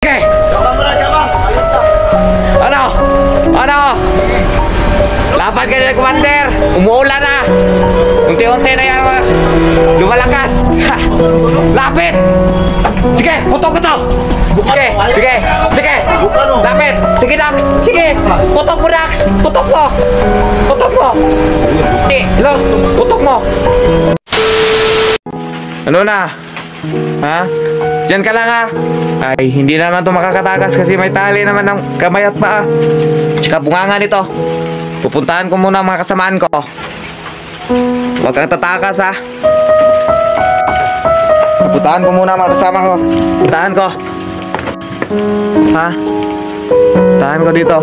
Okay. Ano? Ano? Laban ka dyan, Commander. Umuulan na. Unti-unti na yan. Lumalakas. Lapit. Sige, putok ko to. Sige, sige, sige. Lapit. Sige, Dax. Sige. Putok mo, Dax. Putok mo. Putok mo. Sige, Los. Putok mo. Ano na? Ha? Diyan ka lang ha. Ay, hindi naman ito makakatakas kasi may tali naman ng kamay at paa. Tsaka bunganga nito. Pupuntahan ko muna ang mga kasamaan ko. Huwag kang tatakas ha. Pupuntahan ko muna ang mga kasama ko. Puntahan ko. Ha? Puntahan ko dito.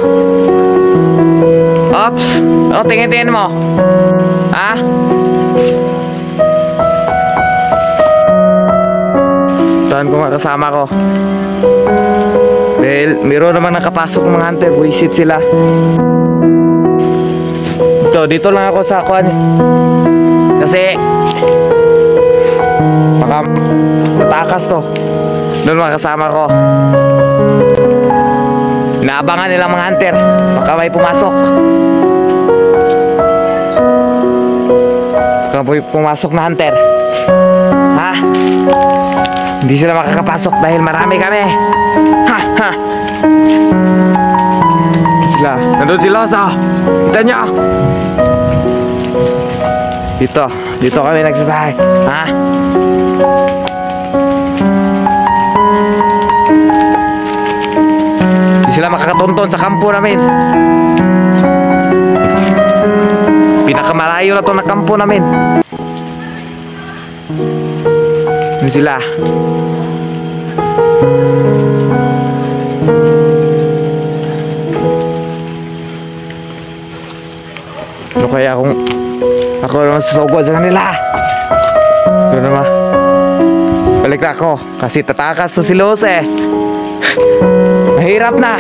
Ops. O, tingin-tingin mo. Ha? Puntahan ko mga kasama ko. Dahil meron naman nakapasok ng mga hunter. Buisit sila. Dito lang ako sa kuan. Kasi baka matakas to. Doon mga kasama ko. Naabangan nilang mga hunter. Baka may pumasok. Baka may pumasok na hunter. Ha? Hindi sila makakapasok dahil marami kami. Ha ha. Sila. Nandun sila sa. Kita nyo. Dito kami nagsasahay. Ha? Hindi sila makakatonton sa kampo namin. Pinakamalayo na to na kampo namin. Hindi sila. Ano kaya kung ako naman susugod sa kanila? Doon naman. Balik na ako. Kasi tatakas to si Los eh. Mahirap na.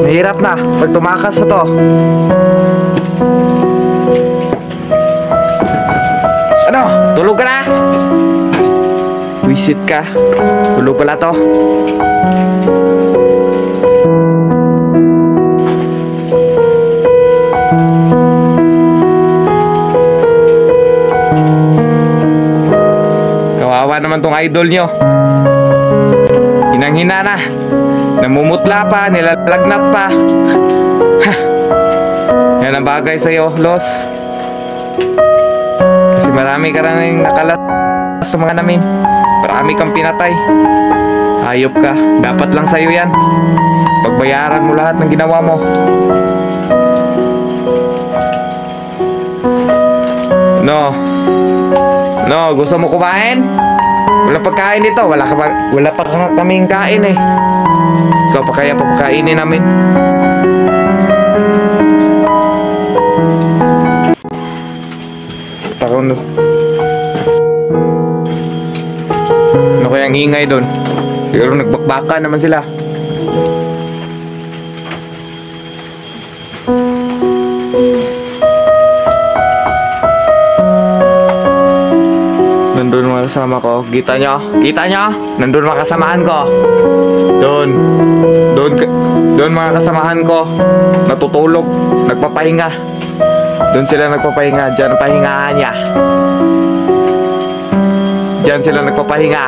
Mahirap na pag tumakas mo to. Ano? Tulog ka na? Visit ka. Tulog pala to. Kawawa naman tong idol nyo. Hinang-hina na. Namumutla pa, nilalagnat pa. Yan ang bagay sa'yo, Los. Kasi marami ka rin nakalas sa mga namin. Marami kang pinatay. Hayop ka. Dapat lang sa'yo yan. Pagbayaran mo lahat ng ginawa mo. No, gusto mo kumain? Wala pagkain dito. Wala pa kaming kain eh. So, pa kaya papakainin namin? Takon. Ano kayang ingay doon? Siguro nagbakbaka naman sila. Nandun mga kasama ko. Kita nyo? Kita nyo? Nandun mga kasamahan ko. Doon mga kasamahan ko. Natutulog. Nagpapahinga. Doon sila nagpapahinga. Diyan ang pahingahan niya. Diyan sila nagpapahinga.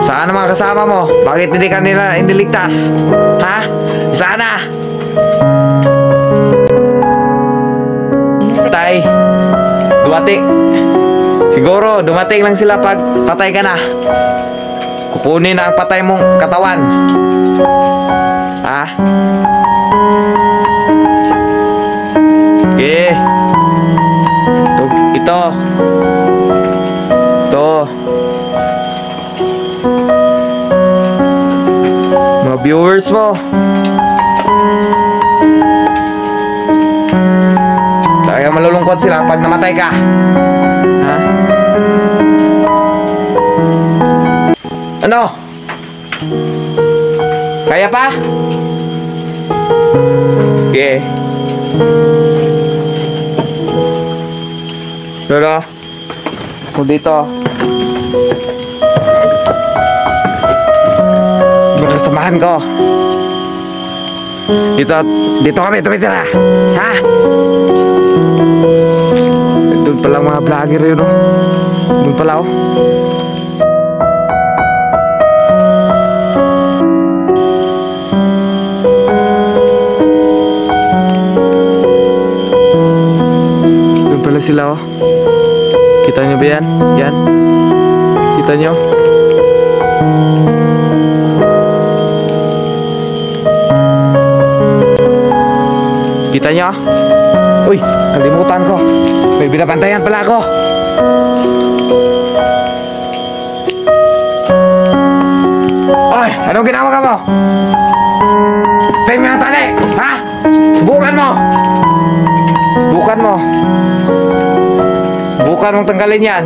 Saan ang mga kasama mo? Bakit hindi ka nila iniligtas? Ha? Sana? Patay. Dumating. Siguro dumating lang sila pag patay ka na. Kukunin na ang patay mong katawan. Ha? Okay. Ito. Mga viewers mo. Kaya malulungkot sila pag namatay ka. Ha? Ano? Kaya pa? Okay. Lolo. Kung dito. Magkasamahan ko. Dito kami tumitira. Ha? Doon pala mga vlogger yun, oh. Doon pala, oh. Doon pala sila, oh. Kita nyo ba yan? Yan. Kita nyo? Kita nyo? Uy, kalimutan ko. May binabantayan pala ako. Ay, anong ginawa ka mo? Tayo mo yung tali, ha? Subukan mo. Subukan mo. Subukan mong tanggalin yan.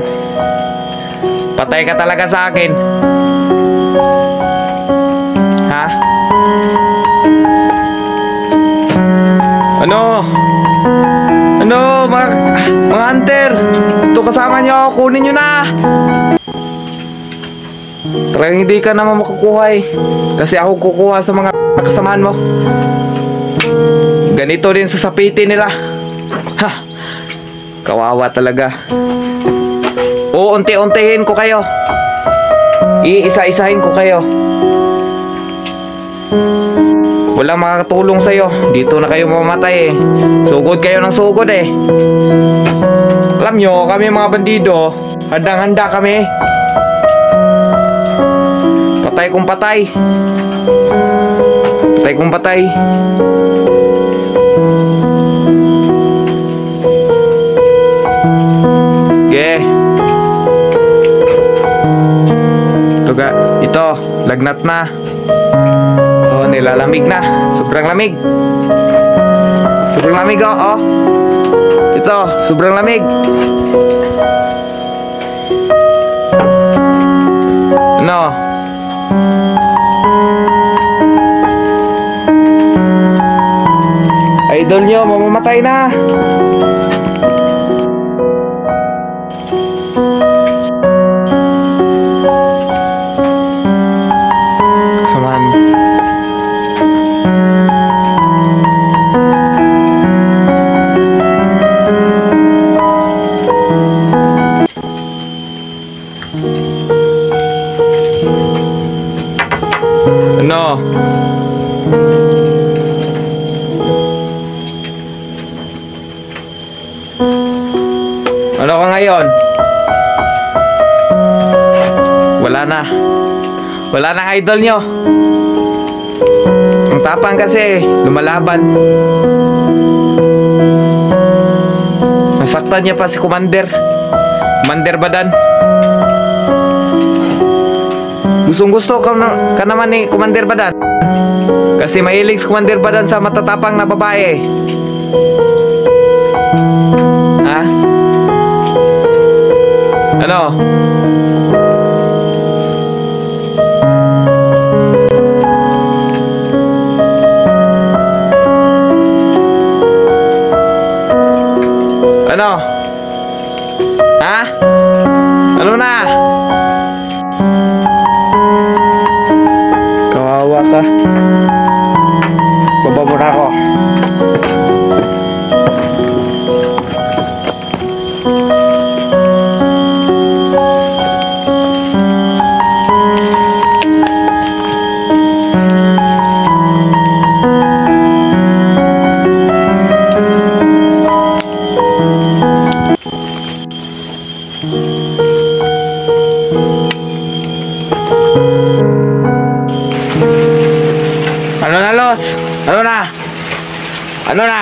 Patay ka talaga sa akin. Ha? Ano, mga hunter, ito kasama nyo ako, kunin nyo na. Talagang hindi ka naman makukuha eh. Kasi ako kukuha sa mga kasamahan mo. Ganito din sa sapiti nila. Ha, kawawa talaga. Uunti-untihin ko kayo. Iisa-isahin ko kayo. Walang makakatulong sa'yo. Dito na kayo mamatay eh. Sugod kayo ng sugod eh. Alam nyo, kami mga bandido, handang-handa kami. Patay kung patay. Patay kung patay. Okay. Ito, lagnat na. Oh, nilalamig na. Sobrang lamig. Sobrang lamig, oh. Ito, sobrang lamig. Ano? Idol nyo, mamamatay na. Ano? Ano ka ngayon? Wala na. Wala na idol nyo. Ang tapang kasi, lumalaban. Nasaktan niya pa si Commander. Commander Badan. Gustong-gusto ka naman ni Commander Badan. Kasi mahilig si Commander Badan sa matatapang na babae. Ha? Ano? Ano? Ha? Ano na? Kawawa ka. Baba mo na ako. Ano na, Los? Ano na? Ano na?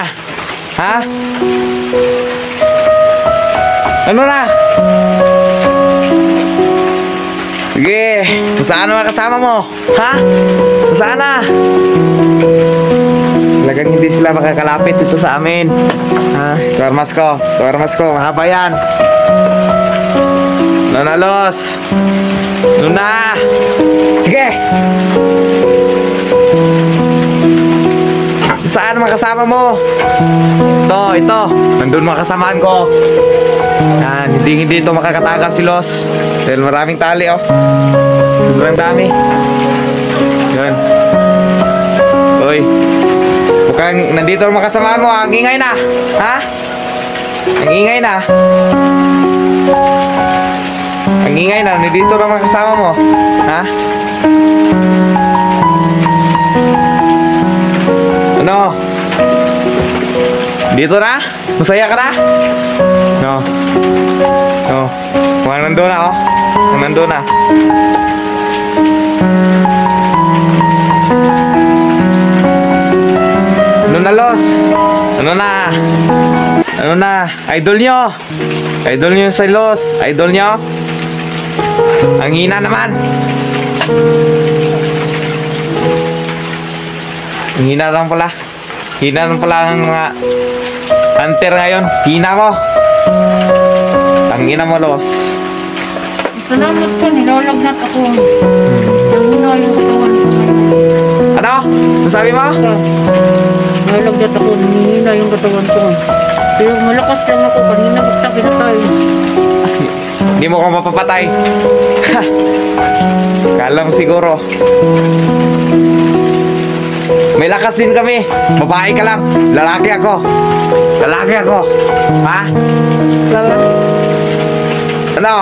Ha? Ano na? Sige, saan naman kasama mo? Ha? Saan na? Talagang hindi sila makakalapit dito sa amin. Ha? Tuwarmas ko, mahaba yan. Ano na, Los? Ano na? Sige! Saan mga kasama mo? Ito. Nandun mga kasamaan ko. hindi ito makakatakas si Los. Dahil maraming tali, oh. Sobrang dami. Yun. Uy. Mukhang nandito ang makasama mo. Ang ingay na. Ha? Ang ingay na. Ang ingay na. Nandito ang makasama mo. Ha? Ano? Dito na? Masaya ka na? No. No. Mukhang nandun na, oh. Mukhang nandun na. Ano na, Los? Ano na? Ano na? Idol nyo? Idol nyo sa Los? Idol nyo? Ang hina naman. Ang hina lang pala. Hina lang pala ang mga hunter ngayon. Hina mo. Ang hina mo, Los. Salamat po, nilalagnat ako. Nangina yung katawan ko. Ano? Ano sabi mo? Nilalagnat ako, nangina yung katawan ko. Pero malakas lang ako, kanina basta pinatay. Hindi mo ko mapapatay. Kala mo siguro. May lakas din kami. Babae ka lang. Lalaki ako. Lalaki ako. Ha? Ano?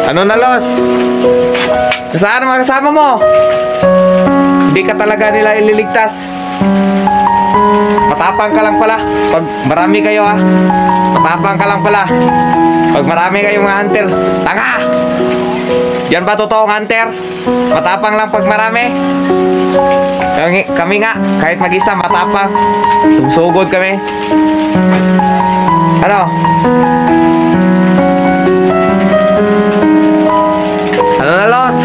Ano na, Los? Saan mga kasama mo? Hindi ka talaga nila ililigtas. Matapang ka lang pala. Pag marami kayo, ha? Matapang ka lang pala. Pag marami kayong mga hunter. Tanga! Yan ba totoong hunter? Matapang lang pag marami? Kami nga, kahit mag-isa, matapang. Sumusugod kami. Ano? Ano na, Los?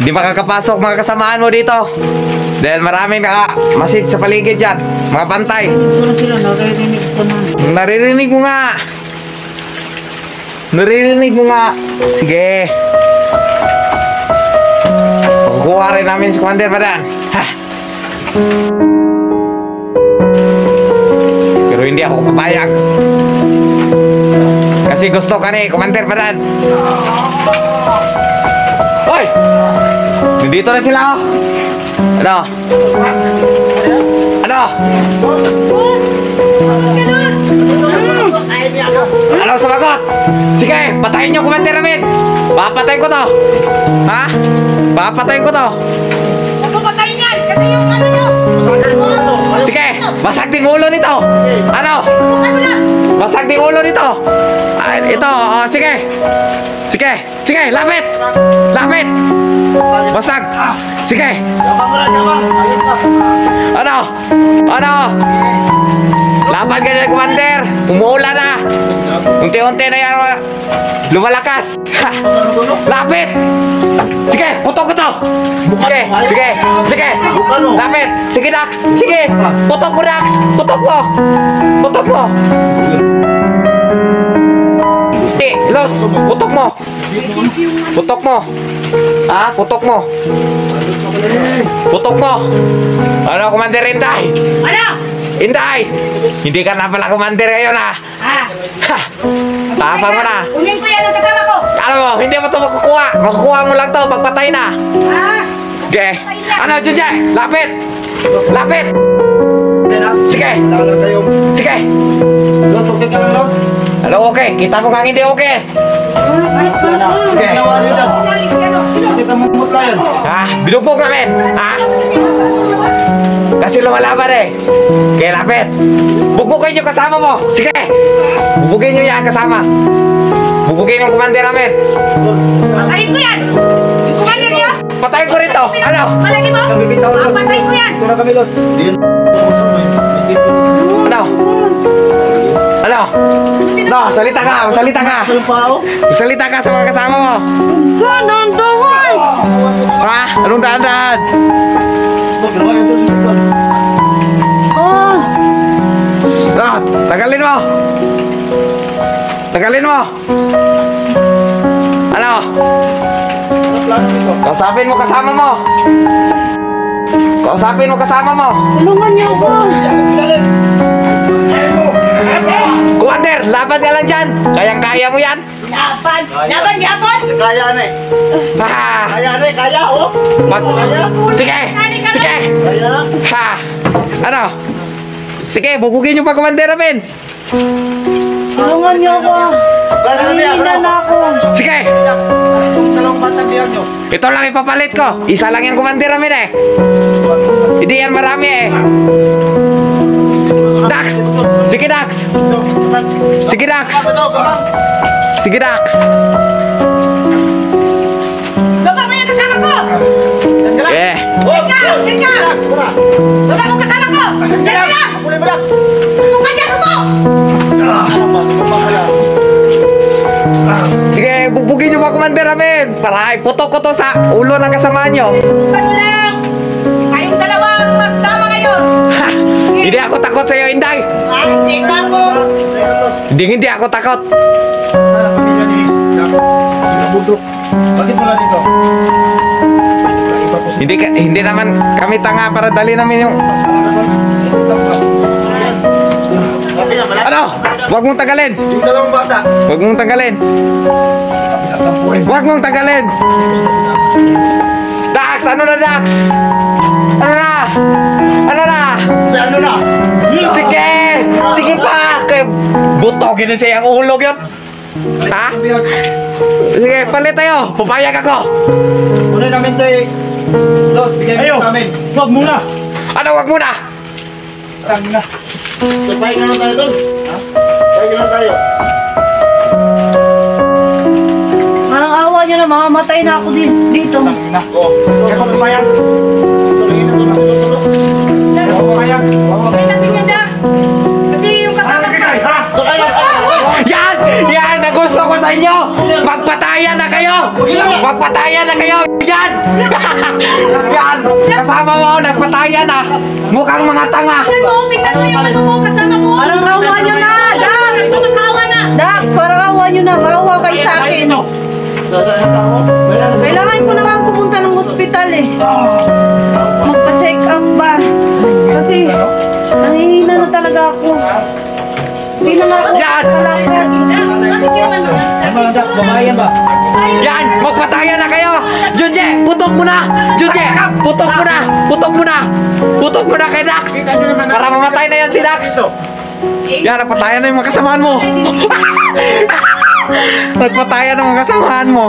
Hindi makakapasok mga kasamaan mo dito. Dahil maraming nakamasid sa paligid dyan. Mga bantay. Ano sila, naririnig ko na. Naririnig mo nga. Naririnig mo nga. Sige. Kukuha rin namin si Commander Badan. Ha? Pero hindi ako papayag. Kasi gusto ka ni Commander Badan. Hoy! Nandito na sila, oh. Ano? Ano? Ano sumagot? Sige, patayin niyo Commander namin. Papatayin ko to. Ha? Papatayin ko to. Papatayin yan! Kasi yung ano nyo! Sige, basag ding ulo nito. Ano? Basag ding ulo nito. Ito, oh, sige. Sige, sige, lapit. Lapit. Basag. Sige. Ano? Ano? Laban ka dyan, Commander. Umuulan na. Unti-unti na yan. Lumalakas. Lapit. Sige, putok ko to. Sige, sige, sige. Lapit. Sige, Dax. Sige. Putok mo, Dax. Putok mo. Putok mo. Los, putok mo. Putok mo. Ha? Putok mo. Putok mo. Ano, Commander Inday? Ano? Inday! Hindi ka na pala Commander ngayon, ha? Ha? Ha! Tapang mo na. Kunin ko yan ang kasama ko. Alam mo, hindi mo ito makukuha. Makukuha mo lang to pagpatay na. Ha? Okay. Ano, Junje? Lapit! Lapit! Sige! Sige! Los, okay ka lang, Los? Ano, okay? Kita mo kang hindi okay. Sige. Ginawa niyo dyan. Kita mo mutla yan. Ha? Binugbog namin. Ha? Kasi lumalaban eh. Kaya lapit. Bugbugin yung kasama mo. Sige. Bugbugin nyo yan kasama. Bugbugin yung Commander namin. Patayin ko yan! Yung commander niyo? Patayin ko rito. Ano? Malaki mo? Patayin ko yan! Ito na kami, Los. Ano? Ano? No, salita ka. Salita ka. Yung pao? Salita ka sa mga kasama mo. Ganon dawan! Ha? Anong daan-daan? Oh! No, tagalin mo. Tagalin mo. Ano? Kausapin mo kasama mo. Kausapin mo kasama mo. Tulungan niyo ako. Commander, laban ka lang dyan. Kayang-kaya mo yan. Laban! Laban, laban! Kaya na eh. Ha! Kaya na eh, kaya oh. Sige! Sige! Kaya na. Ha! Ano? Sige, bubugin niyo pa, Commander namin. Tulungan niyo ako. Nanghihina na ako. Sige! Itong dalawang batang biyan nyo. Ito lang ipapalit ko. Isa lang yung Commander namin eh. Hindi yan marami eh. Dax! Sige, Dax! Sige, Dax! Sige, Dax! Baba mo yung kasama ko! Eh! Diyan ka! Baba mo kasama ko! Diyan ka lang! Mukha dyan, upo! Sige, bubugin niyo pa, Commander namin. Para iputok ko to sa ulo ng kasama niyo. Ano lang? Kayong dalawa magsama ngayon! Ha! Hindi ako takot sa iyo, Inday. Hindi ka ako! Hindi ako takot. Sana pamilya ni Dax. Nabundok. Bakit wala dito? Iba po si Hindi naman kami tanga para dali namin yung... Ano? Huwag mong tagalin. Yung dalawang bata. Huwag mong tagalin. Huwag mong tagalin. Dax! Ano na, Dax? Ano na? Ano na? Si ano na? Sige! Sige pa! Butogin na siya ang ulog yun. Ha? Sige, palit tayo. Papayag ako. Kunin namin si Los, bigay mo sa amin. Wag muna! Ano, wag muna. Tang na. So, pahinga na lang tayo doon. Ha? Pahinga na tayo. Parang awa niyo na, mamamatay na ako dito. Tang na. Oo. Kaya ko pumayag. Tulungin na to na si Los. Tulo. Kaya ko pumayag. Okay na sinyo, Dax! Kasi yung kasama ko... Ha? Yan! Yan! Nagusto ko sa inyo! Magpatayan na kayo! Magpatayan na kayo! Yan! Yan! Kasama mo, nagpatayan na! Mukhang mga tanga! Tingnan mo yung ano mo, kasama mo! Parang awa niyo na, Dax! Awa na! Dax, parang awa niyo na, awa kayo sa akin. Kailangan ko na nga pumunta ng ospital eh. Magpa-check up ba? Kasi nangihina na talaga ako. Hindi na nga ako Yan! kalakad. Babayan ba? Yan! Magpatayan na kayo! Junje! Putok mo na! Junje! Putok mo na! Putok mo na! Putok mo na kay Dax! Para mamatay na yan si Dax! Yan! Napatayan na yung mga kasamaan mo! Nagpatayan ng mga kasamaan mo!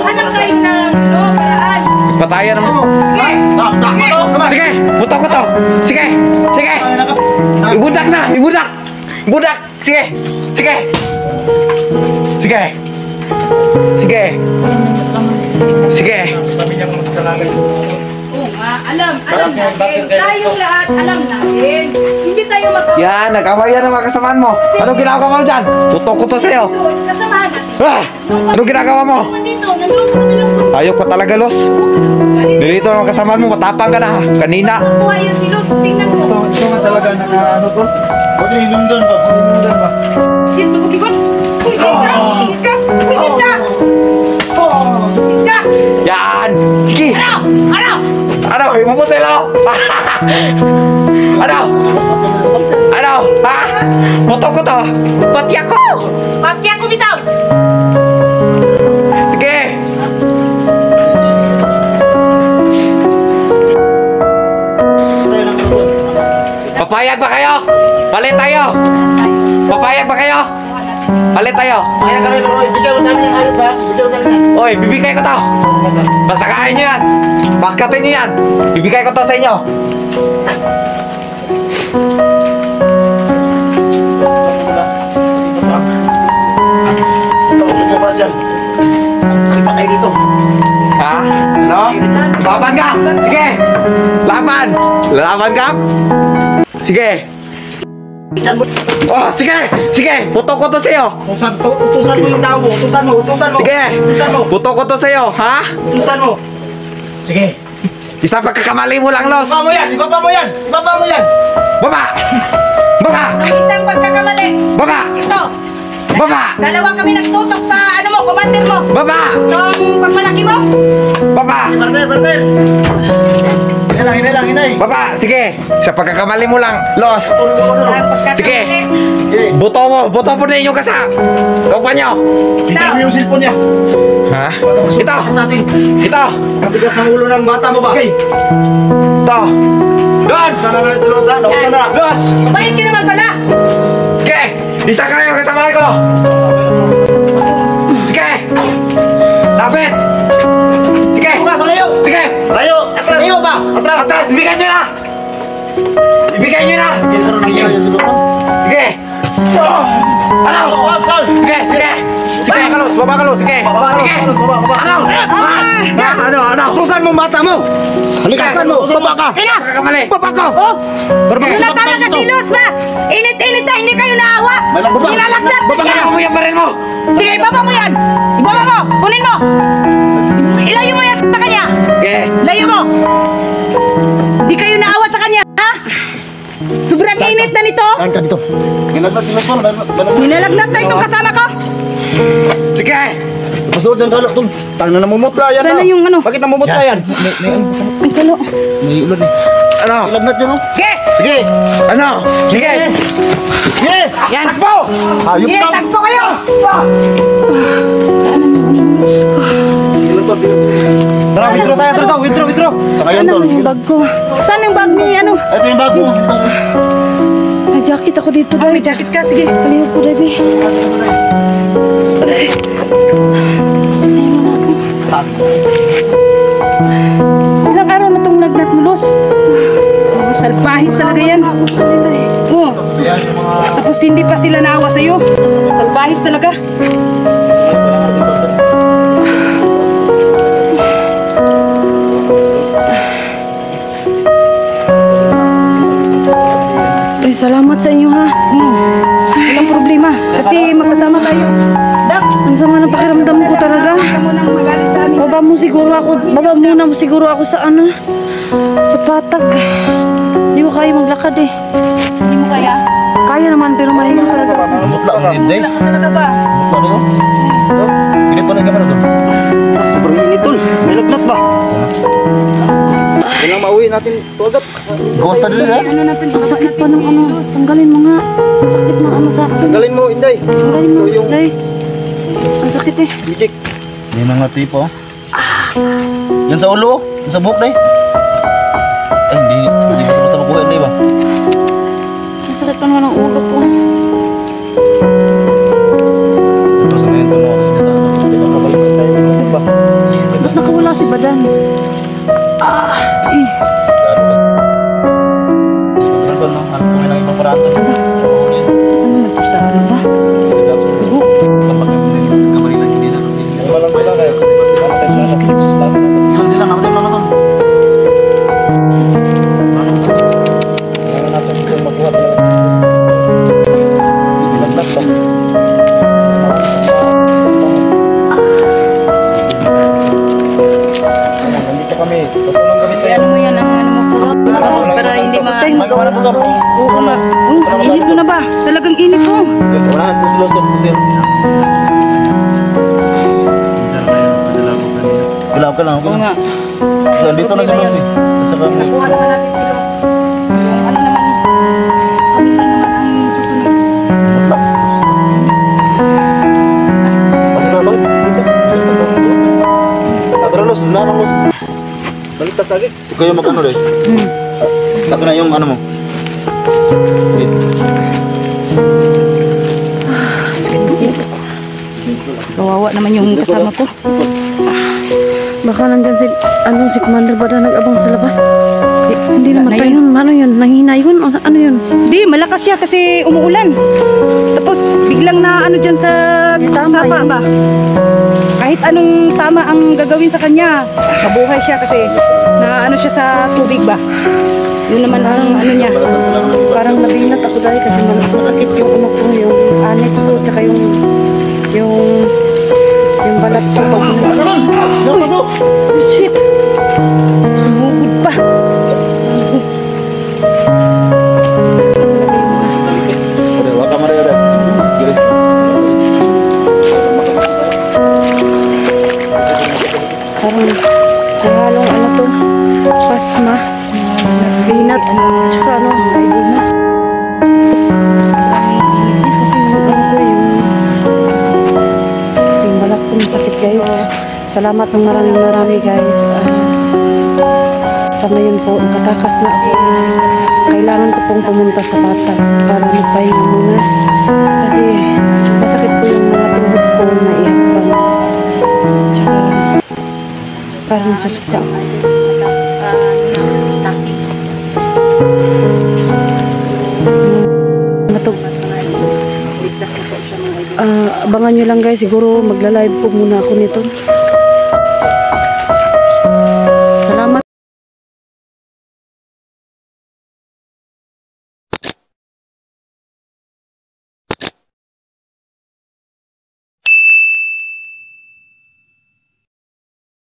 Hanap tayo na paraan. Patayan ng... Sige! Putok ko to! Sige! Sige! Ibudak na! Ibudak! Ibudak! Sige! Sige! Sige! Sige! Sige! Alam natin. Tayong lahat, alam natin. Hindi tayo Yan! Nag-awayan ng mga kasamaan mo! Anong ginagawa mo dyan? Putok ko to sa'yo! kasamahan natin. Ah! Anong ginagawa mo? Dito, nandun sa kabilang grupo. Ayok pa talaga, Los! Nilito ng mga kasamaan mo! Matapang ka na! Kanina! Kuha yan si Luz, tingnan mo. Ito nga talaga naka-ano to? Huwag yung London ba? London ba? Sit mo bukikon. Sit ka! Sit ka! Sit ka! Sit ka! Yan! Sige! Ano? Ano? Ano? Imupuselo! Ano? Ano? Ha? Putok ko to! Pati ako! Pati ako bitaw! Sige! Papayag ba kayo? Palit tayo! Papayag ba kayo? Palit tayo! Kaya kami Roy, bigyan mo sa amin yung ano ba? Bigyan mo sa amin yan. Oy, bibigay ko to! Pasakahin nyo yan! Bakatin nyo yan! Bibigay ko to sa inyo! Ito, bigyan mo dyan. Sipa kayo dito. Ha? No? Laban ka! Sige! Laban! Laban ka? Sige! Oh, sige! Sige! Putok ko to sa'yo! Utusan mo yung tao mo. Utusan mo. Sige! Utusan mo. Putok ko to sa'yo, ha? Utusan mo. Sige. Isang pagkakamali mo lang, Los! Ibaba mo yan. Ibaba mo yan. Ibaba mo yan. Baba! Baba! Ang isang pagkakamali. Baba! Ito. Baba! Dalawa kami nagtutok sa ano mo, commander mo. Baba! Itong pagmalaki mo. Baba! Bartel. Yan lang. Baba, sige. Sa pagkakamali mo lang, Los. Sige. Boto mo na inyong kasa. Kaupan nyo. Tingnan mo yung cellphone niya. Ha? Ito. Sa atin. Ito. Katigas ng ulo ng bata mo ba? Okay. Ito. Doon. Sana na rin si Losa. Nausa na. Los. Bakit ka naman pala? Sige. Isa ka na yung kasama ko. Sige. Lapit. Sige. Buka sa layo. Sige. Layo. Atras. Layo ba? Atras. Atras. Ibigay nyo na. Ibigay nyo na. Sige, ano nangyari yung cellphone? Sige. Ano? Sige, sige. Sige, Kalos, baba Kalos. Sige. Sige. Ano? Ano? Tusan mo mata mo. Halika. Tusan mo. Baba ka. Pagkakamali. Baba ka. Wala talaga si Luz ba? Init-init na hindi kayo naawa. Nilalagnat na siya. Baba mo yung baril mo. Sige, ibaba mo yan. Ibaba mo. Kunin mo. Ilayo mo yan sa kanya. Sige. Layo mo. Hindi kayo naawa sa kanya, ha? Sobrang init na nito. Kain ka dito. Ginaglat yung cellphone. Nilalagnat na itong kasama ko. Sige. Masuod ng kalo. Tang na namumutla yan. Sana yung ano? Bakit namumutla yan? Ang kalo. May ulan eh. Ano? Ilagnat yan, oh. Sige. Sige. Ano? Sige. Sige. Yan. Takbo. Ayup Sige, ka. takbo kayo. Tara, withdraw tayo. Withdraw. Sa ngayon, Ano tol. yung bag ko? Saan yung bag ni ano? Ito yung bag mo. May jacket ako dito, Dai. May jacket ka? Sige. Paliw ko, Dai. Ilang araw na itong lagnat mo, Los? Salbahis talaga yan. Oo. Tapos hindi pa sila naawa sa'yo. Salbahis talaga. Ay, salamat sa inyo ha. Walang problema. Kasi magkasama tayo. Dak, ang sama ng pakiramdam ko talaga. Baba muna mo siguro ako sa ano, sa patag. Hindi ko kaya maglakad eh. Hindi mo kaya? Kaya naman pero mahirap talaga. Namumutla ka. Hindi. Talaga ba? Mutla mo. Pinit pa na yung kamera, tol. Sobrang init, tol. May lagnat ba? Kailangan mauwi natin ito agad. Gawas na din, ha? Ang sakit pa ng ano. Tanggalin mo nga. Sakit na ano sa akin. Tanggalin mo, Inday. Tanggalin mo. Ito yung Dai. Ang sakit eh. bitik. May mga tipo. Yan sa ulo, yan sa buhok, Day. Ay, hindi basta-basta makuha, Day ba? Ang sakit pa naman ang ulo ko. Ito sa ngayon, tol. Kasi dito, hindi ba kabalik tayo? Ba? Ba't nakawala si Badan? Eh. Ganun, tol, no? Hanap kami ng ibang paraan, tol. Makulit. Ano nagpusara na ba? Kamali lang, hindi na kasi. Walang bilang kayo. Ilan sila, namatay mga tol. Kailangan natin ito makuha talaga. Lagnat ba? Nandito kami. Tutulong kami sa'yo. Ano mo yan ang ano mo sa para hindi Magawa na po to. Oo nga. Init mo na ba? Talagang init mo. Wala na ito si Loston. Galaw ka lang. Oo nga. So, dito na si Loston. Basta kami. Kuha naman natin si Los. Yung ano naman. Ano naman ang susunod? Basta na balik. Dito. Tara, Los. Larang, Los. Balik ka lagi. Ikaw yung mag-ano, Los. Tapos na yung ano mo. Kawawa naman yung kasama ko. Baka nandyan si Commander ba na nag-abang sa labas? Hindi naman tayo yun. Ano yun? Nangina yun? Ano yun? Di, malakas siya kasi umuulan. Tapos biglang na ano dyan sa sapa ba? Kahit anong tama ang gagawin sa kanya, mabuhay siya kasi na ano siya sa tubig ba? Yun naman ang ano niya. Parang nabinat ako dahil kasi masakit yung ano ko, yung anit ko, tsaka yung balat ko. Shit! Bubud pa. Wala ka maraya rin. Gilid. Parang halong ano to, pasma. At tsaka ano, kasi yung ano ko, yung balat ko masakit guys. Salamat ng marami guys. Sa ngayon po, nakatakas na ako. Kailangan ko pong pumunta sa bata para magpahinga muna. Kasi masakit po yung mga tuhod ko na ihapang. Tsaka parang nasusuka ako. Abangan nyo lang guys, siguro magla-live po muna ako nito.